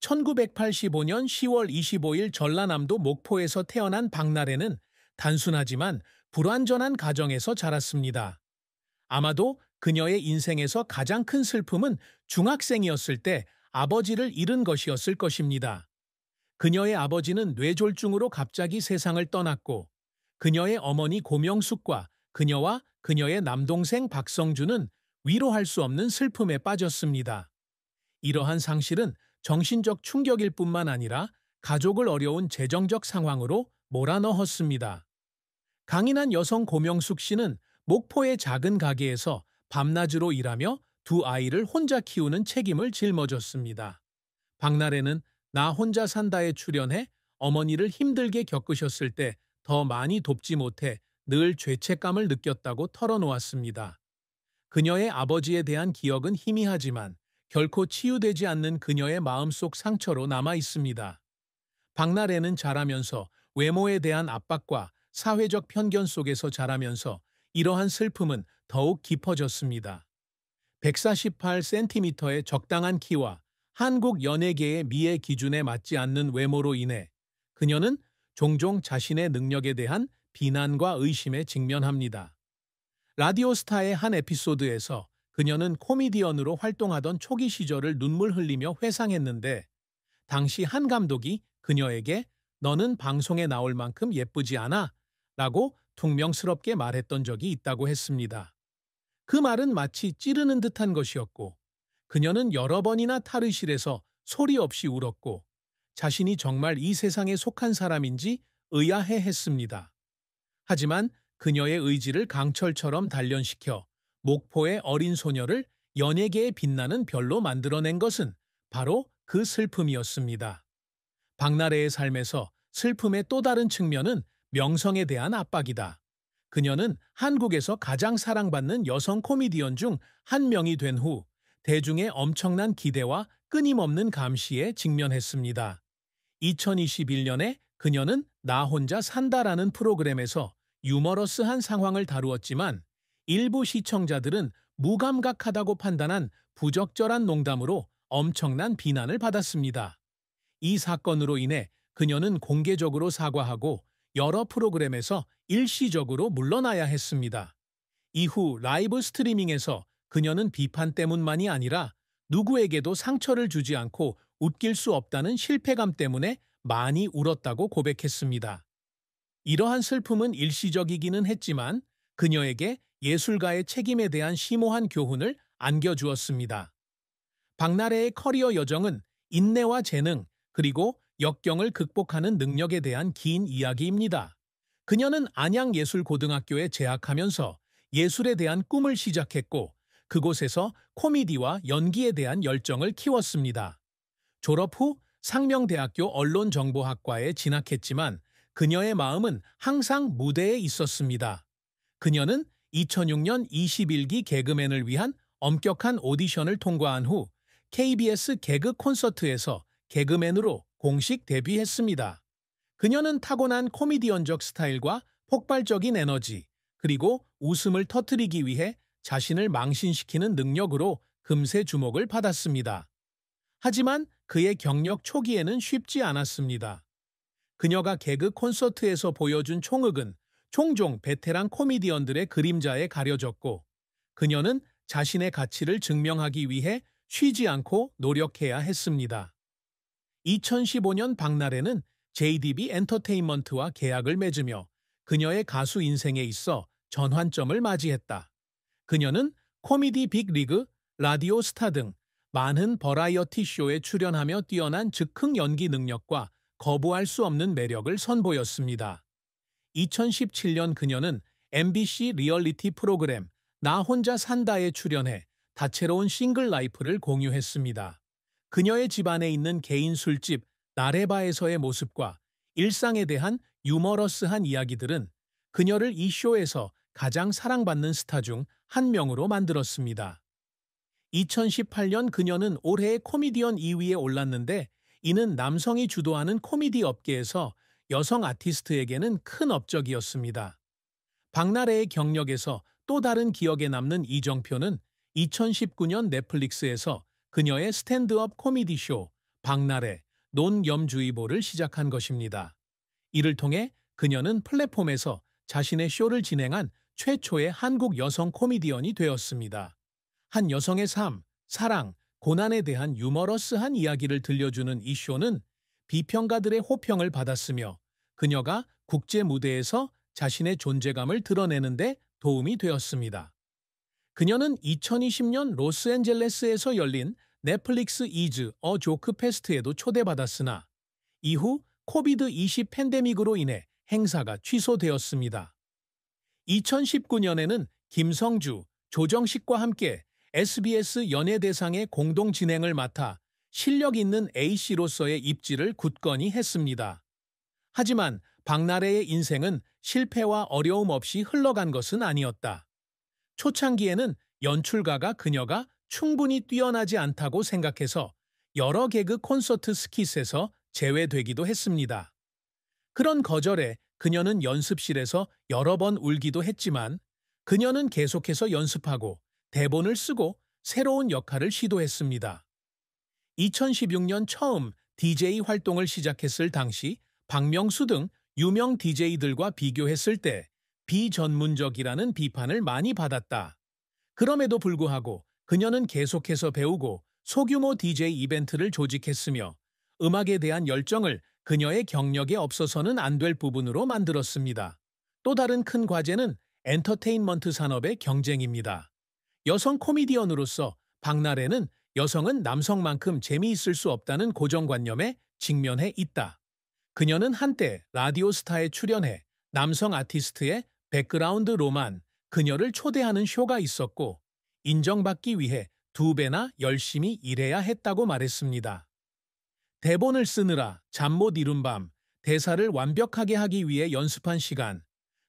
1985년 10월 25일 전라남도 목포에서 태어난 박나래는 단순하지만 불완전한 가정에서 자랐습니다. 아마도 그녀의 인생에서 가장 큰 슬픔은 중학생이었을 때 아버지를 잃은 것이었을 것입니다. 그녀의 아버지는 뇌졸중으로 갑자기 세상을 떠났고 그녀의 어머니 고명숙과 그녀와 그녀의 남동생 박성주는 위로할 수 없는 슬픔에 빠졌습니다. 이러한 상실은 정신적 충격일 뿐만 아니라 가족을 어려운 재정적 상황으로 몰아넣었습니다. 강인한 여성 고명숙 씨는 목포의 작은 가게에서 밤낮으로 일하며 두 아이를 혼자 키우는 책임을 짊어졌습니다. 박나래는 나 혼자 산다에 출연해 어머니를 힘들게 겪으셨을 때 더 많이 돕지 못해 늘 죄책감을 느꼈다고 털어놓았습니다. 그녀의 아버지에 대한 기억은 희미하지만 결코 치유되지 않는 그녀의 마음속 상처로 남아 있습니다. 박나래는 자라면서 외모에 대한 압박과 사회적 편견 속에서 자라면서 이러한 슬픔은 더욱 깊어졌습니다. 148cm의 적당한 키와 한국 연예계의 미의 기준에 맞지 않는 외모로 인해 그녀는 종종 자신의 능력에 대한 비난과 의심에 직면합니다. 라디오스타의 한 에피소드에서 그녀는 코미디언으로 활동하던 초기 시절을 눈물 흘리며 회상했는데 당시 한 감독이 그녀에게 너는 방송에 나올 만큼 예쁘지 않아 라고 퉁명스럽게 말했던 적이 있다고 했습니다. 그 말은 마치 찌르는 듯한 것이었고 그녀는 여러 번이나 탈의실에서 소리 없이 울었고 자신이 정말 이 세상에 속한 사람인지 의아해했습니다. 하지만 그녀의 의지를 강철처럼 단련시켜 목포의 어린 소녀를 연예계에 빛나는 별로 만들어낸 것은 바로 그 슬픔이었습니다. 박나래의 삶에서 슬픔의 또 다른 측면은 명성에 대한 압박이다. 그녀는 한국에서 가장 사랑받는 여성 코미디언 중 한 명이 된 후 대중의 엄청난 기대와 끊임없는 감시에 직면했습니다. 2021년에 그녀는 나 혼자 산다라는 프로그램에서 유머러스한 상황을 다루었지만 일부 시청자들은 무감각하다고 판단한 부적절한 농담으로 엄청난 비난을 받았습니다. 이 사건으로 인해 그녀는 공개적으로 사과하고 여러 프로그램에서 일시적으로 물러나야 했습니다. 이후 라이브 스트리밍에서 그녀는 비판 때문만이 아니라 누구에게도 상처를 주지 않고 웃길 수 없다는 실패감 때문에 많이 울었다고 고백했습니다. 이러한 슬픔은 일시적이기는 했지만 그녀에게 예술가의 책임에 대한 심오한 교훈을 안겨주었습니다. 박나래의 커리어 여정은 인내와 재능, 그리고 역경을 극복하는 능력에 대한 긴 이야기입니다. 그녀는 안양예술고등학교에 재학하면서 예술에 대한 꿈을 시작했고 그곳에서 코미디와 연기에 대한 열정을 키웠습니다. 졸업 후 상명대학교 언론정보학과에 진학했지만 그녀의 마음은 항상 무대에 있었습니다. 그녀는 2006년 21기 개그맨을 위한 엄격한 오디션을 통과한 후 KBS 개그 콘서트에서 개그맨으로 공식 데뷔했습니다. 그녀는 타고난 코미디언적 스타일과 폭발적인 에너지, 그리고 웃음을 터뜨리기 위해 자신을 망신시키는 능력으로 금세 주목을 받았습니다. 하지만 그의 경력 초기에는 쉽지 않았습니다. 그녀가 개그 콘서트에서 보여준 총흑은 종종 베테랑 코미디언들의 그림자에 가려졌고 그녀는 자신의 가치를 증명하기 위해 쉬지 않고 노력해야 했습니다. 2015년 박나래는 JDB 엔터테인먼트와 계약을 맺으며 그녀의 가수 인생에 있어 전환점을 맞이했다. 그녀는 코미디 빅리그, 라디오 스타 등 많은 버라이어티 쇼에 출연하며 뛰어난 즉흥 연기 능력과 거부할 수 없는 매력을 선보였습니다. 2017년 그녀는 MBC 리얼리티 프로그램 나 혼자 산다에 출연해 다채로운 싱글 라이프를 공유했습니다. 그녀의 집안에 있는 개인 술집 나레바에서의 모습과 일상에 대한 유머러스한 이야기들은 그녀를 이 쇼에서 가장 사랑받는 스타 중 한 명으로 만들었습니다. 2018년 그녀는 올해의 코미디언 2위에 올랐는데 이는 남성이 주도하는 코미디 업계에서 여성 아티스트에게는 큰 업적이었습니다. 박나래의 경력에서 또 다른 기억에 남는 이정표는 2019년 넷플릭스에서 그녀의 스탠드업 코미디 쇼 박나래, 논염주의보를 시작한 것입니다. 이를 통해 그녀는 플랫폼에서 자신의 쇼를 진행한 최초의 한국 여성 코미디언이 되었습니다. 한 여성의 삶, 사랑, 고난에 대한 유머러스한 이야기를 들려주는 이 쇼는 비평가들의 호평을 받았으며 그녀가 국제 무대에서 자신의 존재감을 드러내는 데 도움이 되었습니다. 그녀는 2020년 로스앤젤레스에서 열린 넷플릭스 이즈 어 조크 페스트에도 초대받았으나 이후 코비드-20 팬데믹으로 인해 행사가 취소되었습니다. 2019년에는 김성주, 조정식과 함께 SBS 연예대상의 공동 진행을 맡아 실력 있는 A씨로서의 입지를 굳건히 했습니다. 하지만 박나래의 인생은 실패와 어려움 없이 흘러간 것은 아니었다. 초창기에는 연출가가 그녀가 충분히 뛰어나지 않다고 생각해서 여러 개그 콘서트 스킷에서 제외되기도 했습니다. 그런 거절에 그녀는 연습실에서 여러 번 울기도 했지만 그녀는 계속해서 연습하고 대본을 쓰고 새로운 역할을 시도했습니다. 2016년 처음 DJ 활동을 시작했을 당시 박명수 등 유명 DJ들과 비교했을 때 비전문적이라는 비판을 많이 받았다. 그럼에도 불구하고 그녀는 계속해서 배우고 소규모 DJ 이벤트를 조직했으며 음악에 대한 열정을 그녀의 경력에 없어서는 안 될 부분으로 만들었습니다. 또 다른 큰 과제는 엔터테인먼트 산업의 경쟁입니다. 여성 코미디언으로서 박나래는 여성은 남성만큼 재미있을 수 없다는 고정관념에 직면해 있다. 그녀는 한때 라디오스타에 출연해 남성 아티스트의 백그라운드로만 그녀를 초대하는 쇼가 있었고 인정받기 위해 2배나 열심히 일해야 했다고 말했습니다. 대본을 쓰느라 잠 못 이룬 밤, 대사를 완벽하게 하기 위해 연습한 시간,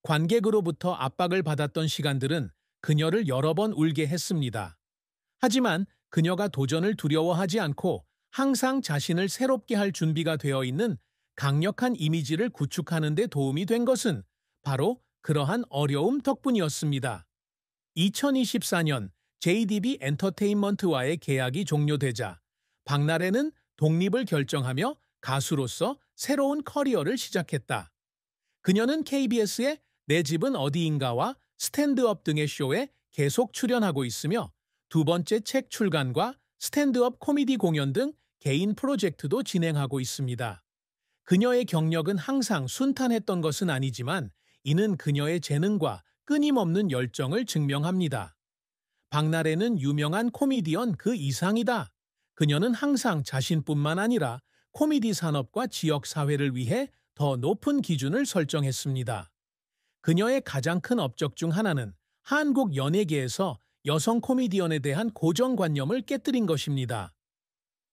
관객으로부터 압박을 받았던 시간들은 그녀를 여러 번 울게 했습니다. 하지만 그녀가 도전을 두려워하지 않고 항상 자신을 새롭게 할 준비가 되어 있는 강력한 이미지를 구축하는 데 도움이 된 것은 바로 그러한 어려움 덕분이었습니다. 2024년 JDB 엔터테인먼트와의 계약이 종료되자 박나래는 독립을 결정하며 가수로서 새로운 커리어를 시작했다. 그녀는 KBS의 내 집은 어디인가와 스탠드업 등의 쇼에 계속 출연하고 있으며 두 번째 책 출간과 스탠드업 코미디 공연 등 개인 프로젝트도 진행하고 있습니다. 그녀의 경력은 항상 순탄했던 것은 아니지만 이는 그녀의 재능과 끊임없는 열정을 증명합니다. 박나래는 유명한 코미디언 그 이상이다. 그녀는 항상 자신뿐만 아니라 코미디 산업과 지역 사회를 위해 더 높은 기준을 설정했습니다. 그녀의 가장 큰 업적 중 하나는 한국 연예계에서 여성 코미디언에 대한 고정관념을 깨뜨린 것입니다.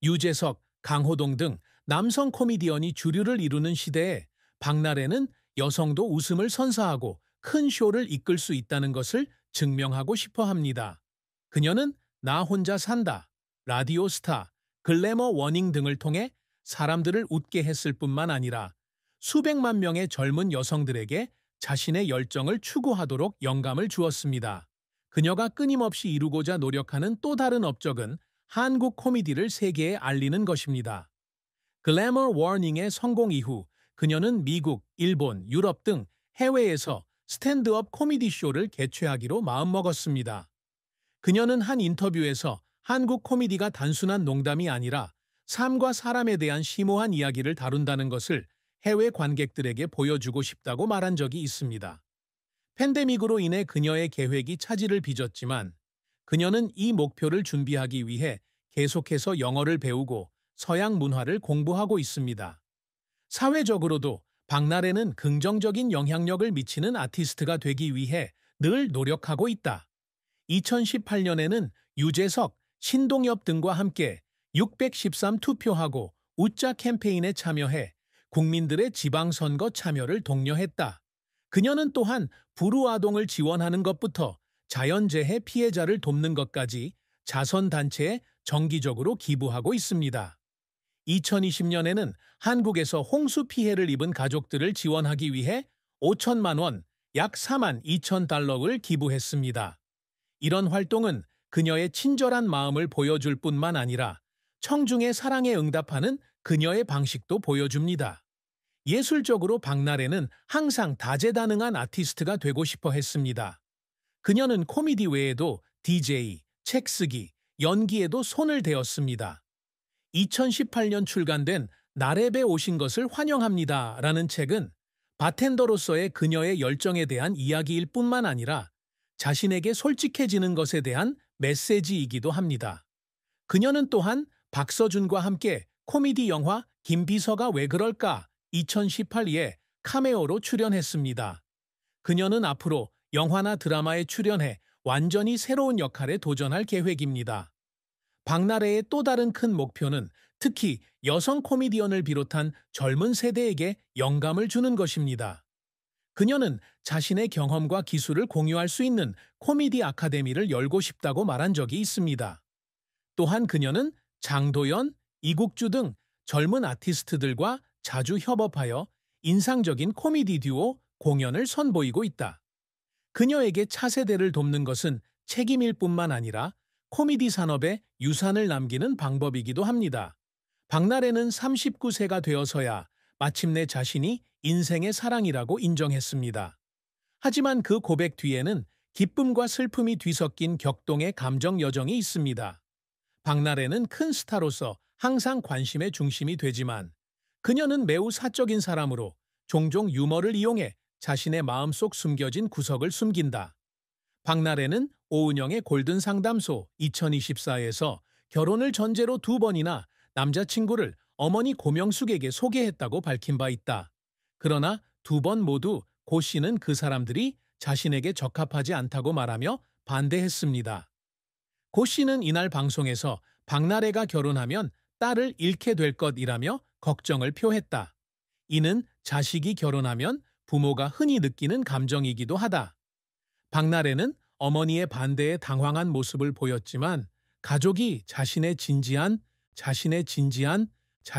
유재석, 강호동 등 남성 코미디언이 주류를 이루는 시대에 박나래는 여성도 웃음을 선사하고 큰 쇼를 이끌 수 있다는 것을 증명하고 싶어 합니다. 그녀는 나 혼자 산다, 라디오 스타, 글래머 워닝 등을 통해 사람들을 웃게 했을 뿐만 아니라 수백만 명의 젊은 여성들에게 자신의 열정을 추구하도록 영감을 주었습니다. 그녀가 끊임없이 이루고자 노력하는 또 다른 업적은 한국 코미디를 세계에 알리는 것입니다. 글래머 워닝의 성공 이후 그녀는 미국, 일본, 유럽 등 해외에서 스탠드업 코미디 쇼를 개최하기로 마음먹었습니다. 그녀는 한 인터뷰에서 한국 코미디가 단순한 농담이 아니라 삶과 사람에 대한 심오한 이야기를 다룬다는 것을 해외 관객들에게 보여주고 싶다고 말한 적이 있습니다. 팬데믹으로 인해 그녀의 계획이 차질을 빚었지만 그녀는 이 목표를 준비하기 위해 계속해서 영어를 배우고 서양 문화를 공부하고 있습니다. 사회적으로도 박나래는 긍정적인 영향력을 미치는 아티스트가 되기 위해 늘 노력하고 있다. 2018년에는 유재석, 신동엽 등과 함께 613 투표하고 웃자 캠페인에 참여해 국민들의 지방선거 참여를 독려했다. 그녀는 또한 불우아동을 지원하는 것부터 자연재해 피해자를 돕는 것까지 자선단체에 정기적으로 기부하고 있습니다. 2020년에는 한국에서 홍수 피해를 입은 가족들을 지원하기 위해 5천만 원, 약 4만 2천 달러를 기부했습니다. 이런 활동은 그녀의 친절한 마음을 보여줄 뿐만 아니라 청중의 사랑에 응답하는 그녀의 방식도 보여줍니다. 예술적으로 박나래는 항상 다재다능한 아티스트가 되고 싶어 했습니다. 그녀는 코미디 외에도 DJ, 책 쓰기, 연기에도 손을 대었습니다. 2018년 출간된 나랩에 오신 것을 환영합니다 라는 책은 바텐더로서의 그녀의 열정에 대한 이야기일 뿐만 아니라 자신에게 솔직해지는 것에 대한 메시지이기도 합니다. 그녀는 또한 박서준과 함께 코미디 영화 김비서가 왜 그럴까 2018에 카메오로 출연했습니다. 그녀는 앞으로 영화나 드라마에 출연해 완전히 새로운 역할에 도전할 계획입니다. 박나래의 또 다른 큰 목표는 특히 여성 코미디언을 비롯한 젊은 세대에게 영감을 주는 것입니다. 그녀는 자신의 경험과 기술을 공유할 수 있는 코미디 아카데미를 열고 싶다고 말한 적이 있습니다. 또한 그녀는 장도연, 이국주 등 젊은 아티스트들과 자주 협업하여 인상적인 코미디 듀오 공연을 선보이고 있다. 그녀에게 차세대를 돕는 것은 책임일 뿐만 아니라 코미디 산업에 유산을 남기는 방법이기도 합니다. 박나래는 39세가 되어서야 마침내 자신이 인생의 사랑이라고 인정했습니다. 하지만 그 고백 뒤에는 기쁨과 슬픔이 뒤섞인 격동의 감정 여정이 있습니다. 박나래는 큰 스타로서 항상 관심의 중심이 되지만 그녀는 매우 사적인 사람으로 종종 유머를 이용해 자신의 마음속 숨겨진 구석을 숨긴다. 박나래는 오은영의 골든 상담소 2024에서 결혼을 전제로 2번이나 남자친구를 어머니 고명숙에게 소개했다고 밝힌 바 있다. 그러나 2번 모두 고 씨는 그 사람들이 자신에게 적합하지 않다고 말하며 반대했습니다. 고 씨는 이날 방송에서 박나래가 결혼하면 딸을 잃게 될 것이라며 걱정을 표했다. 이는 자식이 결혼하면 부모가 흔히 느끼는 감정이기도 하다. 박나래는 어머니의 반대에 당황한 모습을 보였지만 가족이 자신의 진지한